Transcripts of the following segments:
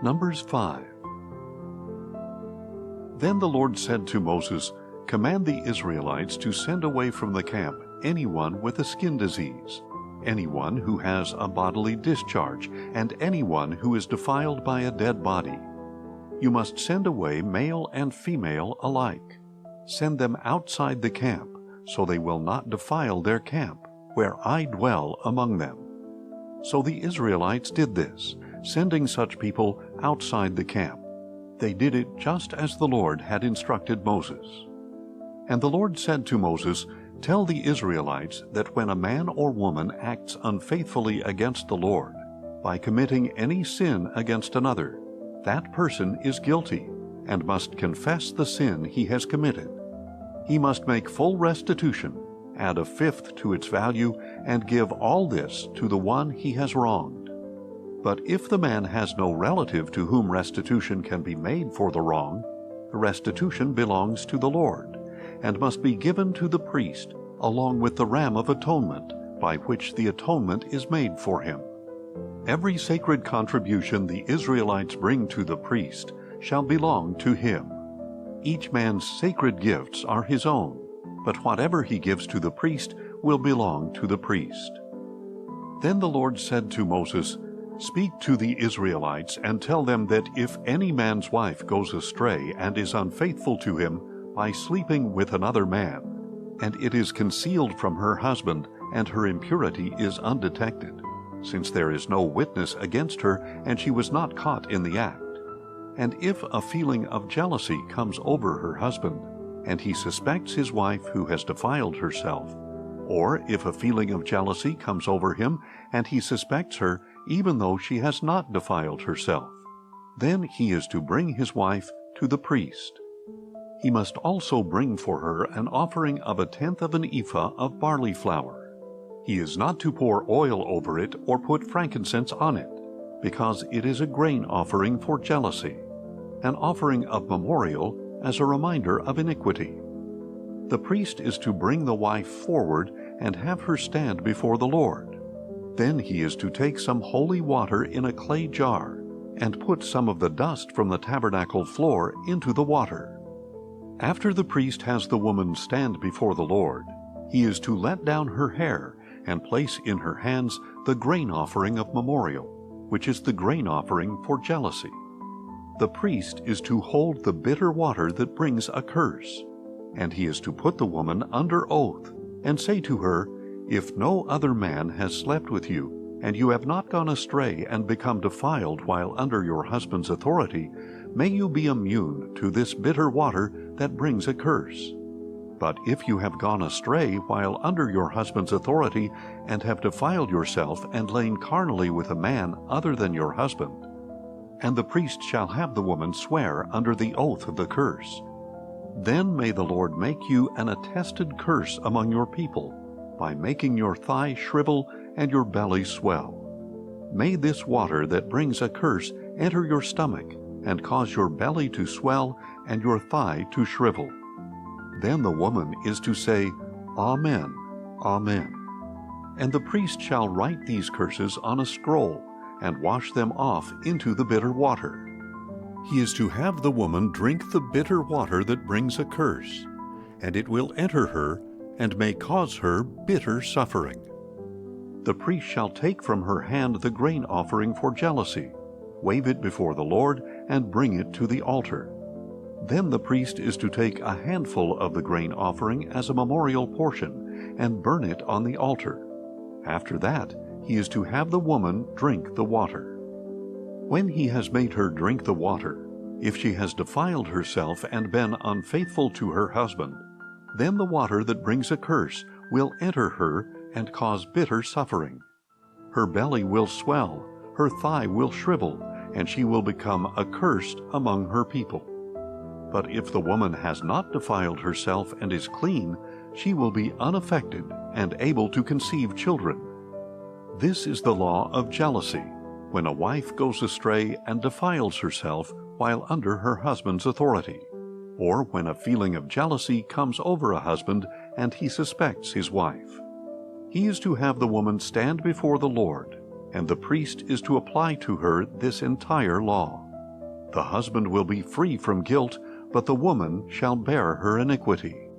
Numbers 5. Then the Lord said to Moses, "Command the Israelites to send away from the camp anyone with a skin disease, anyone who has a bodily discharge, and anyone who is defiled by a dead body. You must send away male and female alike. Send them outside the camp, so they will not defile their camp, where I dwell among them." So the Israelites did this, sending such people outside the camp. They did it just as the Lord had instructed Moses. And the Lord said to Moses, "Tell the Israelites that when a man or woman acts unfaithfully against the Lord, by committing any sin against another, that person is guilty, and must confess the sin he has committed. He must make full restitution, add a fifth to its value, and give all this to the one he has wronged. But if the man has no relative to whom restitution can be made for the wrong, the restitution belongs to the Lord, and must be given to the priest, along with the ram of atonement, by which the atonement is made for him. Every sacred contribution the Israelites bring to the priest shall belong to him. Each man's sacred gifts are his own, but whatever he gives to the priest will belong to the priest." Then the Lord said to Moses, "Speak to the Israelites and tell them that if any man's wife goes astray and is unfaithful to him by sleeping with another man, and it is concealed from her husband, and her impurity is undetected, since there is no witness against her and she was not caught in the act, and if a feeling of jealousy comes over her husband, and he suspects his wife who has defiled herself, or if a feeling of jealousy comes over him and he suspects her even though she has not defiled herself, then he is to bring his wife to the priest. He must also bring for her an offering of 1/10 of an ephah of barley flour. He is not to pour oil over it or put frankincense on it, because it is a grain offering for jealousy, an offering of memorial as a reminder of iniquity. The priest is to bring the wife forward and have her stand before the Lord. Then he is to take some holy water in a clay jar and put some of the dust from the tabernacle floor into the water. After the priest has the woman stand before the Lord, he is to let down her hair and place in her hands the grain offering of memorial, which is the grain offering for jealousy. The priest is to hold the bitter water that brings a curse, and he is to put the woman under oath and say to her, "If no other man has slept with you, and you have not gone astray and become defiled while under your husband's authority, may you be immune to this bitter water that brings a curse. But if you have gone astray while under your husband's authority, and have defiled yourself and lain carnally with a man other than your husband," and the priest shall have the woman swear under the oath of the curse, "then may the Lord make you an attested curse among your people, by making your thigh shrivel and your belly swell. May this water that brings a curse enter your stomach, and cause your belly to swell and your thigh to shrivel." Then the woman is to say, "Amen, Amen." And the priest shall write these curses on a scroll, and wash them off into the bitter water. He is to have the woman drink the bitter water that brings a curse, and it will enter her, and may cause her bitter suffering. The priest shall take from her hand the grain offering for jealousy, wave it before the Lord, and bring it to the altar. Then the priest is to take a handful of the grain offering as a memorial portion, and burn it on the altar. After that, he is to have the woman drink the water. When he has made her drink the water, if she has defiled herself and been unfaithful to her husband, then the water that brings a curse will enter her and cause bitter suffering. Her belly will swell, her thigh will shrivel, and she will become accursed among her people. But if the woman has not defiled herself and is clean, she will be unaffected and able to conceive children. This is the law of jealousy, when a wife goes astray and defiles herself while under her husband's authority, or when a feeling of jealousy comes over a husband and he suspects his wife. He is to have the woman stand before the Lord, and the priest is to apply to her this entire law. The husband will be free from guilt, but the woman shall bear her iniquity.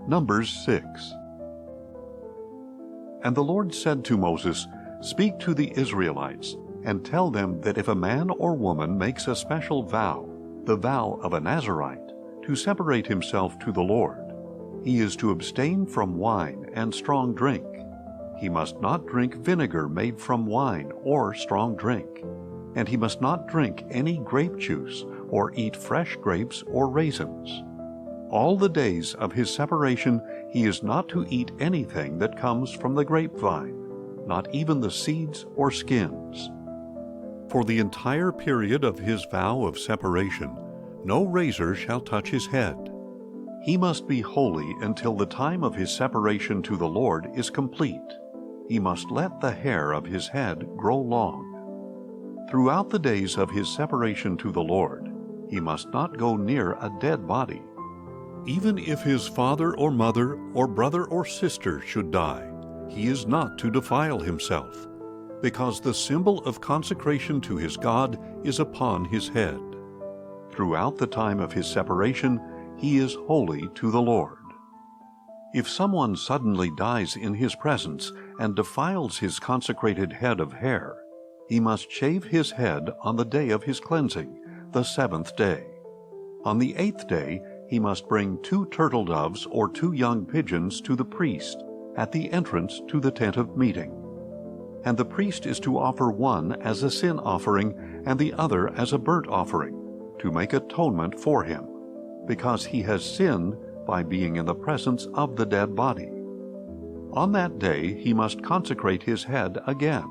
Numbers 6. And the Lord said to Moses, Speak to the Israelites, and tell them that if a man or woman makes a special vow, the vow of a Nazirite, to separate himself to the Lord, he is to abstain from wine and strong drink. He must not drink vinegar made from wine or strong drink, and he must not drink any grape juice or eat fresh grapes or raisins. All the days of his separation he is not to eat anything that comes from the grapevine, not even the seeds or skins. For the entire period of his vow of separation, no razor shall touch his head. He must be holy until the time of his separation to the Lord is complete. He must let the hair of his head grow long. Throughout the days of his separation to the Lord, he must not go near a dead body. Even if his father or mother or brother or sister should die, he is not to defile himself, because the symbol of consecration to his God is upon his head. Throughout the time of his separation, he is holy to the Lord. If someone suddenly dies in his presence and defiles his consecrated head of hair, he must shave his head on the day of his cleansing, the seventh day. On the eighth day, he must bring 2 turtle doves or 2 young pigeons to the priest at the entrance to the tent of meeting. And the priest is to offer one as a sin offering and the other as a burnt offering, to make atonement for him, because he has sinned by being in the presence of the dead body. On that day he must consecrate his head again.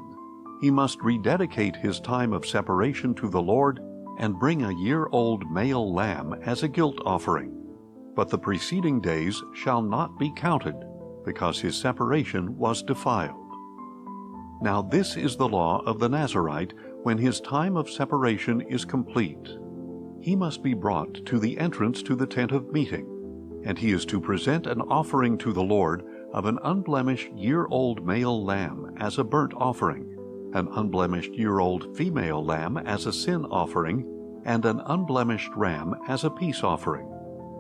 He must rededicate his time of separation to the Lord and bring a year-old male lamb as a guilt offering. But the preceding days shall not be counted, because his separation was defiled. Now this is the law of the Nazirite when his time of separation is complete. He must be brought to the entrance to the tent of meeting, and he is to present an offering to the Lord of an unblemished year-old male lamb as a burnt offering, an unblemished year-old female lamb as a sin offering, and an unblemished ram as a peace offering,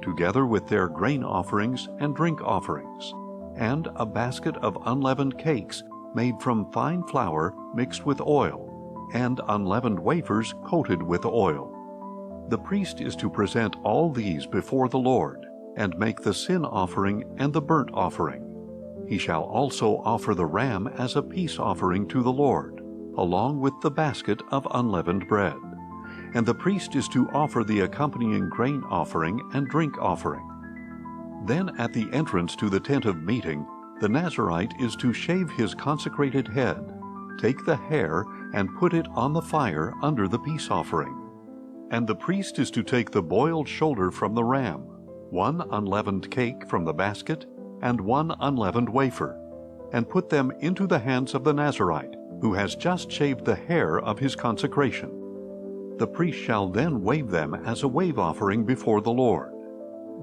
together with their grain offerings and drink offerings, and a basket of unleavened cakes made from fine flour mixed with oil, and unleavened wafers coated with oil. The priest is to present all these before the Lord, and make the sin offering and the burnt offering. He shall also offer the ram as a peace offering to the Lord, along with the basket of unleavened bread. And the priest is to offer the accompanying grain offering and drink offering. Then at the entrance to the tent of meeting, the Nazirite is to shave his consecrated head, take the hair, and put it on the fire under the peace offering. And the priest is to take the boiled shoulder from the ram, 1 unleavened cake from the basket, and 1 unleavened wafer, and put them into the hands of the Nazirite, who has just shaved the hair of his consecration. The priest shall then wave them as a wave offering before the Lord.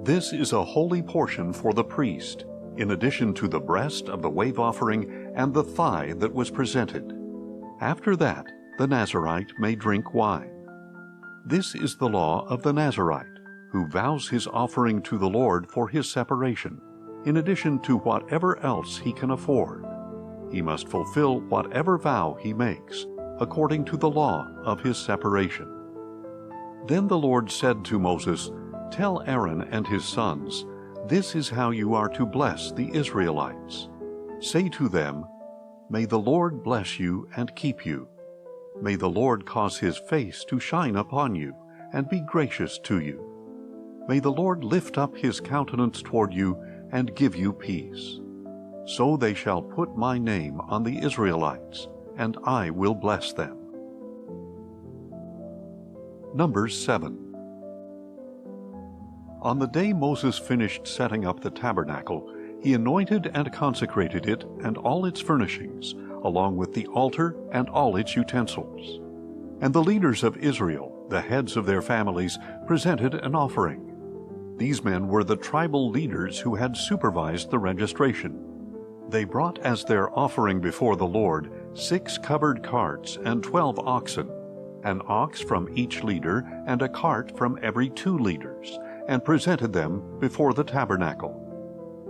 This is a holy portion for the priest, in addition to the breast of the wave offering and the thigh that was presented. After that, the Nazirite may drink wine. This is the law of the Nazirite, who vows his offering to the Lord for his separation, in addition to whatever else he can afford. He must fulfill whatever vow he makes, according to the law of his separation. Then the Lord said to Moses, Tell Aaron and his sons, This is how you are to bless the Israelites. Say to them, May the Lord bless you and keep you. May the Lord cause his face to shine upon you and be gracious to you. May the Lord lift up his countenance toward you and give you peace. So they shall put my name on the Israelites, and I will bless them. Numbers 7. On the day Moses finished setting up the tabernacle, he anointed and consecrated it and all its furnishings, along with the altar and all its utensils. And the leaders of Israel, the heads of their families, presented an offering. These men were the tribal leaders who had supervised the registration. They brought as their offering before the Lord 6 covered carts and 12 oxen. an ox from each leader, and a cart from every 2 leaders, and presented them before the tabernacle.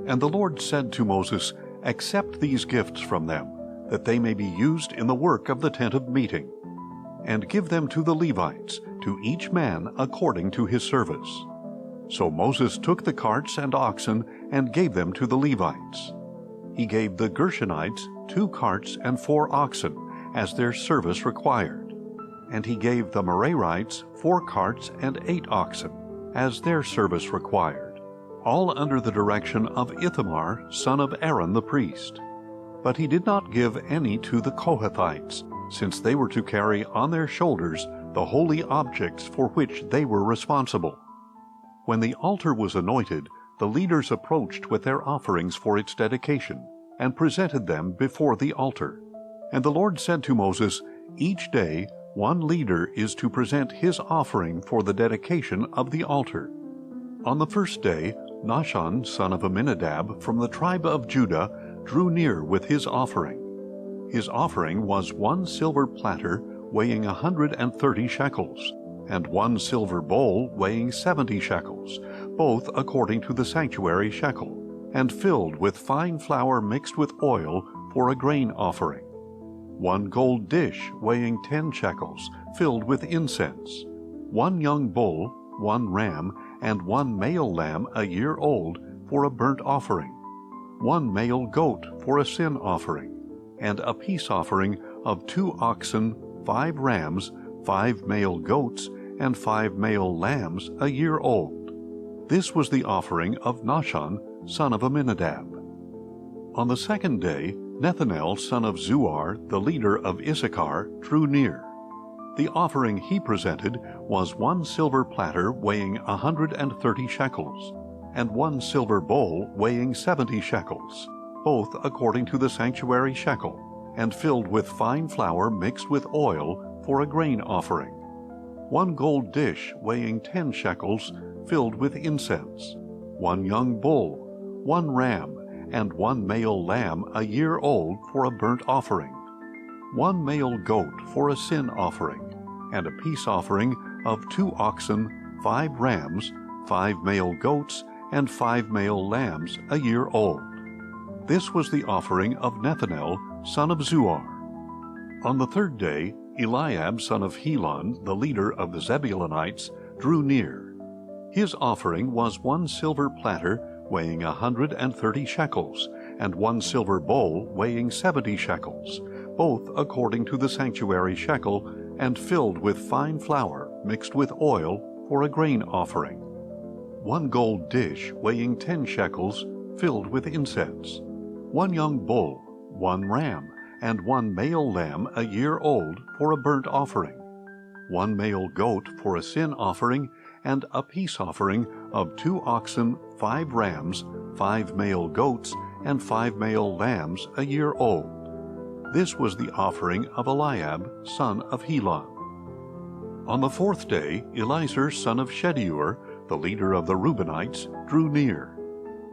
And the Lord said to Moses, Accept these gifts from them, that they may be used in the work of the tent of meeting, and give them to the Levites, to each man according to his service. So Moses took the carts and oxen and gave them to the Levites. He gave the Gershonites 2 carts and 4 oxen, as their service required. And he gave the Merarites 4 carts and 8 oxen, as their service required, all under the direction of Ithamar, son of Aaron the priest. But he did not give any to the Kohathites, since they were to carry on their shoulders the holy objects for which they were responsible. When the altar was anointed, the leaders approached with their offerings for its dedication, and presented them before the altar. And the Lord said to Moses, Each day 1 leader is to present his offering for the dedication of the altar. On the first day, Nahshon, son of Amminadab, from the tribe of Judah, drew near with his offering. His offering was 1 silver platter weighing 130 shekels, and 1 silver bowl weighing 70 shekels, both according to the sanctuary shekel, and filled with fine flour mixed with oil for a grain offering. 1 gold dish weighing 10 shekels, filled with incense. 1 young bull, 1 ram, and 1 male lamb a year old for a burnt offering. 1 male goat for a sin offering, and a peace offering of 2 oxen, 5 rams, 5 male goats, and 5 male lambs a year old. This was the offering of Nahshon, son of Amminadab. On the second day, Nethanel, son of Zuar, the leader of Issachar, drew near. The offering he presented was 1 silver platter weighing 130 shekels, and 1 silver bowl weighing 70 shekels, both according to the sanctuary shekel, and filled with fine flour mixed with oil for a grain offering. 1 gold dish weighing 10 shekels, filled with incense. 1 young bull, 1 ram, and 1 male lamb a year old for a burnt offering. 1 male goat for a sin offering, and a peace offering of 2 oxen, 5 rams, 5 male goats, and 5 male lambs a year old. This was the offering of Nethanel, son of Zuar. On the third day, Eliab, son of Helon, the leader of the Zebulunites, drew near. His offering was 1 silver platter weighing 130 shekels, and 1 silver bowl weighing 70 shekels, both according to the sanctuary shekel, and filled with fine flour mixed with oil for a grain offering. 1 gold dish weighing 10 shekels, filled with incense. 1 young bull, 1 ram, and 1 male lamb a year old for a burnt offering. 1 male goat for a sin offering, and a peace offering of 2 oxen, 5 rams, 5 male goats, and 5 male lambs a year old. This was the offering of Eliab, son of Helon. On the fourth day, Elizur, son of Shedeur, the leader of the Reubenites, drew near.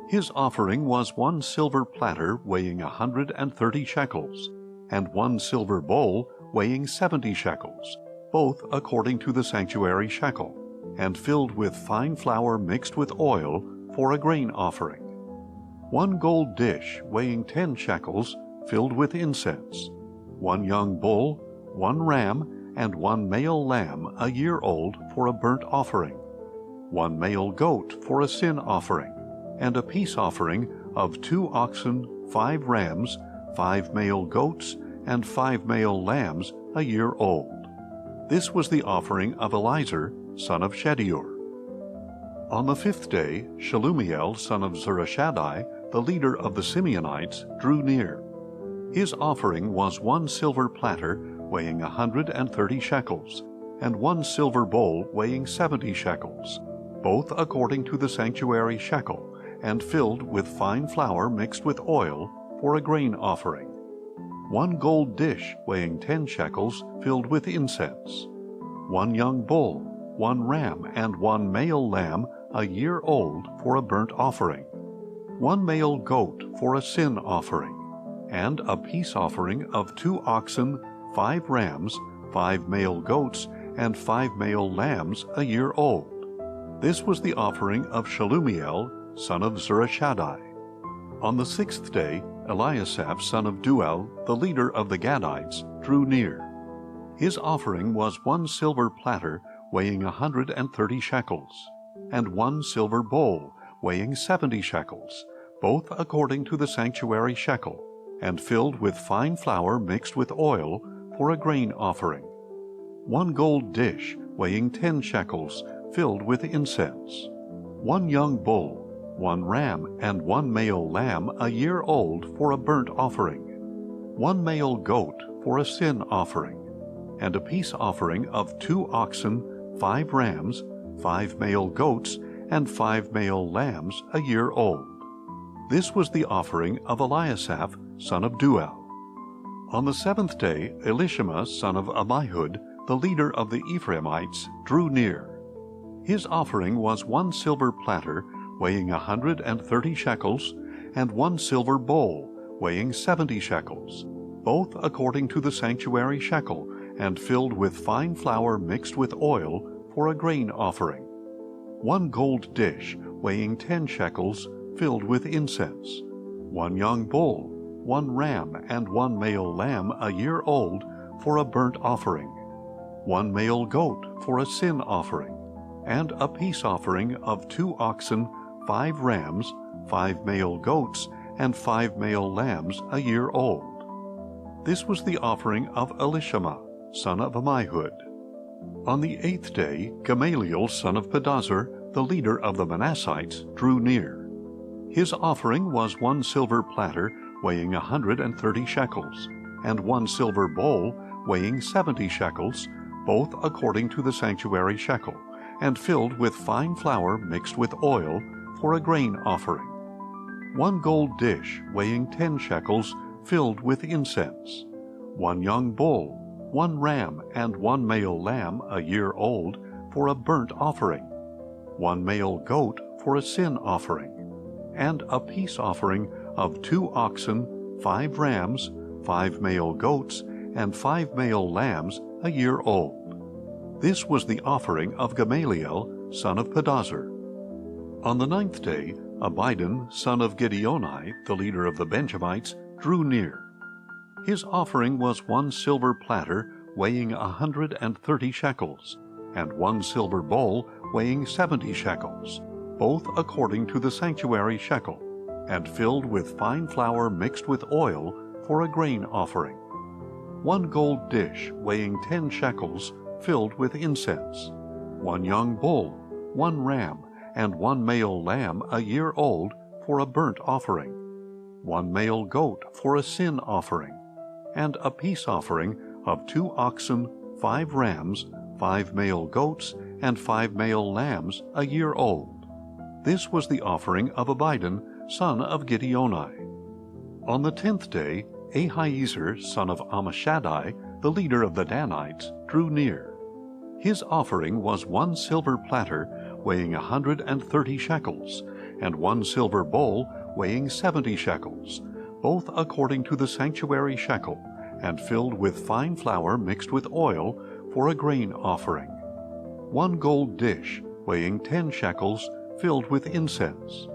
His offering was 1 silver platter weighing 130 shekels, and 1 silver bowl weighing 70 shekels, both according to the sanctuary shekel, and filled with fine flour mixed with oil for a grain offering. 1 gold dish weighing 10 shekels, filled with incense. 1 young bull, 1 ram, and 1 male lamb a year old for a burnt offering. 1 male goat for a sin offering, and a peace offering of 2 oxen, 5 rams, 5 male goats, and 5 male lambs a year old. This was the offering of Elizur, son of Shedeur. On the fifth day, Shelumiel, son of Zurishaddai, the leader of the Simeonites, drew near. His offering was 1 silver platter weighing 130 shekels, and 1 silver bowl weighing 70 shekels, both according to the sanctuary shekel, and filled with fine flour mixed with oil for a grain offering. 1 gold dish weighing 10 shekels, filled with incense. 1 young bull, 1 ram, and 1 male lamb a year old for a burnt offering. 1 male goat for a sin offering, and a peace offering of 2 oxen, 5 rams, 5 male goats, and 5 male lambs a year old. This was the offering of Shelumiel, son of Zurishaddai. On the 6th day, Eliasaph, son of Duel, the leader of the Gadites, drew near. His offering was 1 silver platter weighing 130 shekels, and 1 silver bowl weighing 70 shekels, both according to the sanctuary shekel, and filled with fine flour mixed with oil for a grain offering. 1 gold dish weighing 10 shekels, filled with incense. 1 young bull, 1 ram, and 1 male lamb a year old for a burnt offering. 1 male goat for a sin offering, and a peace offering of 2 oxen, 5 rams, 5 male goats, and 5 male lambs a year old. This was the offering of Eliasaph, son of Duel. On the 7th day, Elishama, son of Ammihud, the leader of the Ephraimites, drew near. His offering was 1 silver platter weighing 130 shekels, and 1 silver bowl weighing 70 shekels, both according to the sanctuary shekel, and filled with fine flour mixed with oil for a grain offering. 1 gold dish weighing 10 shekels, filled with incense. 1 young bull, 1 ram, and 1 male lamb a year old for a burnt offering. 1 male goat for a sin offering, and a peace offering of 2 oxen, 5 rams, 5 male goats, and 5 male lambs a year old. This was the offering of Elishama, son of Ammihud. On the 8th day, Gamaliel, son of Pedazur, the leader of the Manassites, drew near. His offering was 1 silver platter weighing 130 shekels, and 1 silver bowl weighing 70 shekels, both according to the sanctuary shekel, and filled with fine flour mixed with oil for a grain offering. 1 gold dish weighing 10 shekels, filled with incense. 1 young bull, 1 ram, and 1 male lamb a year old for a burnt offering. 1 male goat for a sin offering, and a peace offering of 2 oxen, 5 rams, 5 male goats, and 5 male lambs a year old. This was the offering of Gamaliel, son of Pedazur. On the 9th day, Abidan, son of Gideoni, the leader of the Benjamites, drew near. His offering was 1 silver platter weighing 130 shekels, and 1 silver bowl weighing 70 shekels, both according to the sanctuary shekel, and filled with fine flour mixed with oil for a grain offering. 1 gold dish weighing 10 shekels, filled with incense. 1 young bull, 1 ram, and 1 male lamb a year old for a burnt offering. 1 male goat for a sin offering, and a peace offering of 2 oxen, 5 rams, 5 male goats, and 5 male lambs a year old. This was the offering of Abidan, son of Gideoni. On the 10th day, Ahiezer, son of Ammishaddai, the leader of the Danites, drew near. His offering was 1 silver platter weighing 130 shekels, and 1 silver bowl weighing 70 shekels, both according to the sanctuary shekel, and filled with fine flour mixed with oil for a grain offering. 1 gold dish weighing 10 shekels, filled with incense.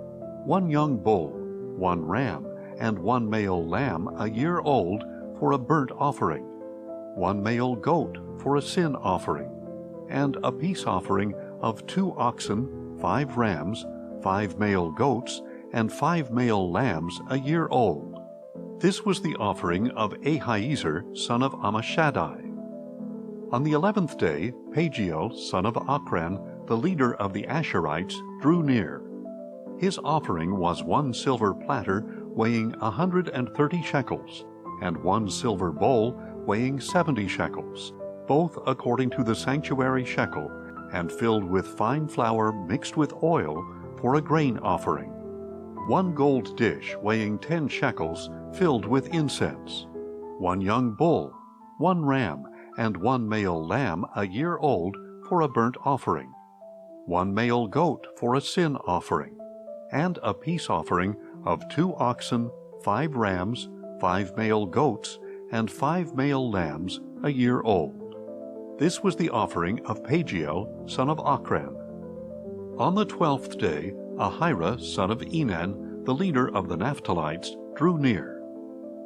1 young bull, 1 ram, and 1 male lamb a year old for a burnt offering. 1 male goat for a sin offering, and a peace offering of 2 oxen, 5 rams, 5 male goats, and 5 male lambs a year old. This was the offering of Ahiezer, son of Ammishaddai. On the 11th day, Pagiel, son of Ochran, the leader of the Asherites, drew near. His offering was 1 silver platter weighing 130 shekels, and 1 silver bowl weighing 70 shekels, both according to the sanctuary shekel, and filled with fine flour mixed with oil for a grain offering. 1 gold dish weighing 10 shekels, filled with incense. 1 young bull, 1 ram, and 1 male lamb a year old for a burnt offering. 1 male goat for a sin offering, and a peace offering of 2 oxen, 5 rams, 5 male goats, and 5 male lambs a year old. This was the offering of Pagiel, son of Ochran. On the 12th day, Ahira, son of Enan, the leader of the Naphtalites, drew near.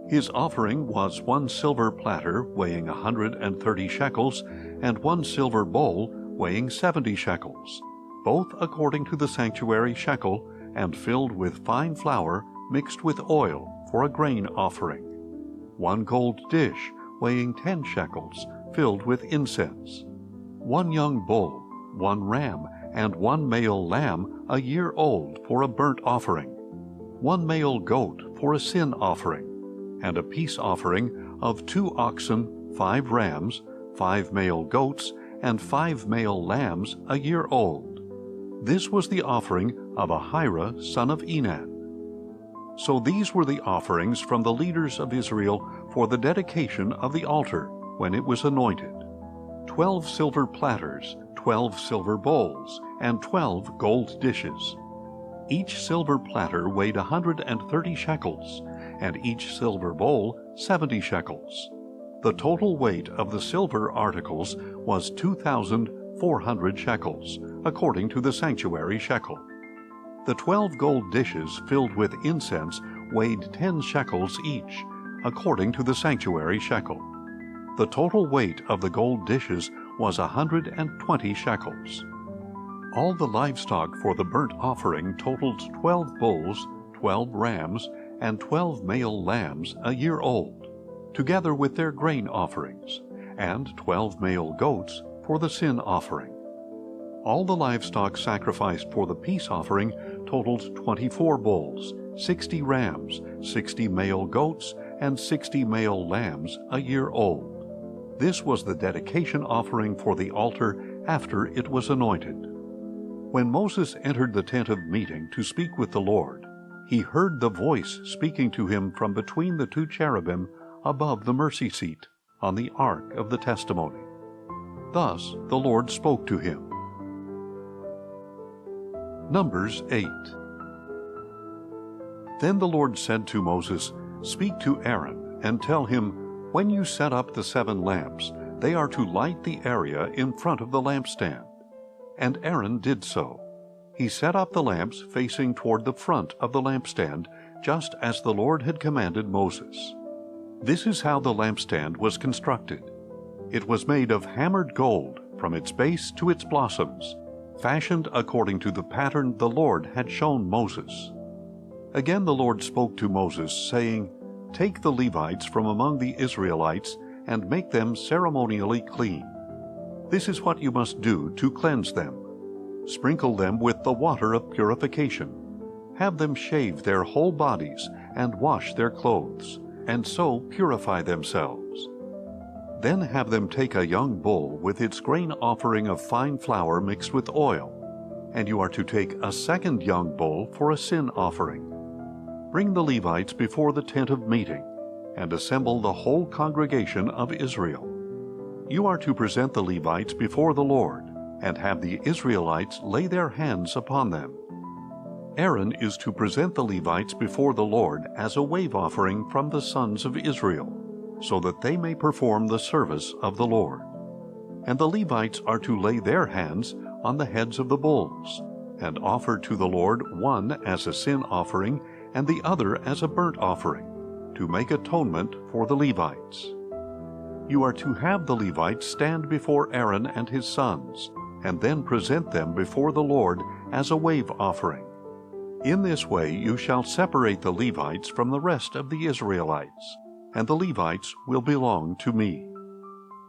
His offering was 1 silver platter weighing 130 shekels, and 1 silver bowl weighing 70 shekels, both according to the sanctuary shekel, and filled with fine flour mixed with oil for a grain offering. 1 gold dish weighing 10 shekels, filled with incense. 1 young bull, 1 ram, and 1 male lamb a year old for a burnt offering. 1 male goat for a sin offering, and a peace offering of 2 oxen, 5 rams, 5 male goats, and 5 male lambs a year old. This was the offering of Ahira, son of Enan. So these were the offerings from the leaders of Israel for the dedication of the altar when it was anointed: 12 silver platters, 12 silver bowls, and 12 gold dishes. Each silver platter weighed 130 shekels, and each silver bowl 70 shekels. The total weight of the silver articles was 2,400 shekels, according to the sanctuary shekel. The 12 gold dishes filled with incense weighed 10 shekels each, according to the sanctuary shekel. The total weight of the gold dishes was 120 shekels. All the livestock for the burnt offering totaled 12 bulls, 12 rams, and 12 male lambs a year old, together with their grain offerings, and 12 male goats for the sin offering. All the livestock sacrificed for the peace offering totaled 24 bulls, 60 rams, 60 male goats, and 60 male lambs a year old. This was the dedication offering for the altar after it was anointed. When Moses entered the tent of meeting to speak with the Lord, he heard the voice speaking to him from between the 2 cherubim above the mercy seat on the ark of the testimony. Thus the Lord spoke to him. Numbers 8. Then the Lord said to Moses, "Speak to Aaron, and tell him, when you set up the 7 lamps, they are to light the area in front of the lampstand." And Aaron did so. He set up the lamps facing toward the front of the lampstand, just as the Lord had commanded Moses. This is how the lampstand was constructed. It was made of hammered gold from its base to its blossoms, fashioned according to the pattern the Lord had shown Moses. Again the Lord spoke to Moses, saying, "Take the Levites from among the Israelites and make them ceremonially clean. This is what you must do to cleanse them. Sprinkle them with the water of purification. Have them shave their whole bodies and wash their clothes, and so purify themselves. Then have them take a young bull with its grain offering of fine flour mixed with oil, and you are to take a second young bull for a sin offering. Bring the Levites before the tent of meeting, and assemble the whole congregation of Israel. You are to present the Levites before the Lord, and have the Israelites lay their hands upon them. Aaron is to present the Levites before the Lord as a wave offering from the sons of Israel, so that they may perform the service of the Lord. And the Levites are to lay their hands on the heads of the bulls, and offer to the Lord one as a sin offering and the other as a burnt offering, to make atonement for the Levites. You are to have the Levites stand before Aaron and his sons, and then present them before the Lord as a wave offering. In this way you shall separate the Levites from the rest of the Israelites, and the Levites will belong to me.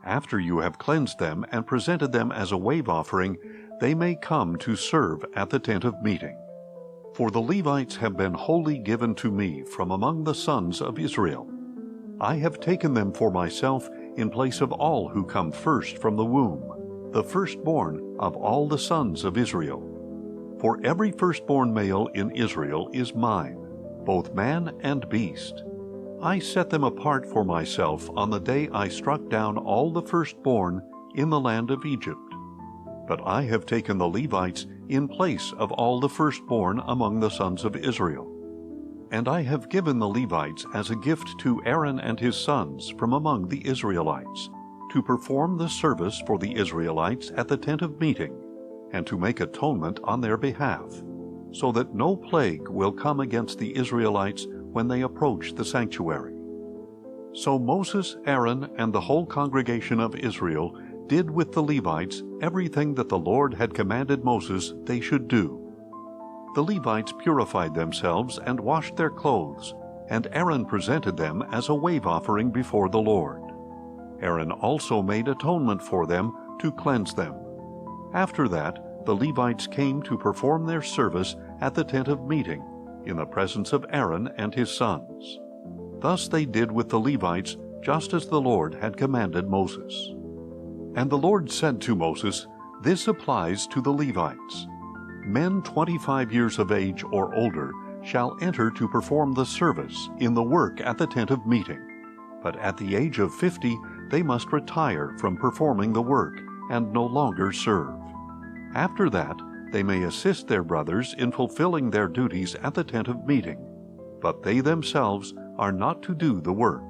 After you have cleansed them and presented them as a wave offering, they may come to serve at the tent of meeting. For the Levites have been wholly given to me from among the sons of Israel. I have taken them for myself in place of all who come first from the womb, the firstborn of all the sons of Israel. For every firstborn male in Israel is mine, both man and beast. I set them apart for myself on the day I struck down all the firstborn in the land of Egypt. But I have taken the Levites in place of all the firstborn among the sons of Israel. And I have given the Levites as a gift to Aaron and his sons from among the Israelites, to perform the service for the Israelites at the tent of meeting, and to make atonement on their behalf, so that no plague will come against the Israelites when they approach the sanctuary. So Moses, Aaron, and the whole congregation of Israel did with the Levites everything that the Lord had commanded Moses they should do. The Levites purified themselves and washed their clothes, and Aaron presented them as a wave offering before the Lord. Aaron also made atonement for them to cleanse them. After that, the Levites came to perform their service at the tent of meeting, in the presence of Aaron and his sons. Thus they did with the Levites, just as the Lord had commanded Moses. And the Lord said to Moses, "This applies to the Levites. Men 25 years of age or older shall enter to perform the service in the work at the tent of meeting. But at the age of 50 they must retire from performing the work and no longer serve. After that, they may assist their brothers in fulfilling their duties at the tent of meeting, but they themselves are not to do the work.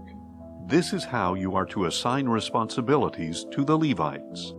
This is how you are to assign responsibilities to the Levites."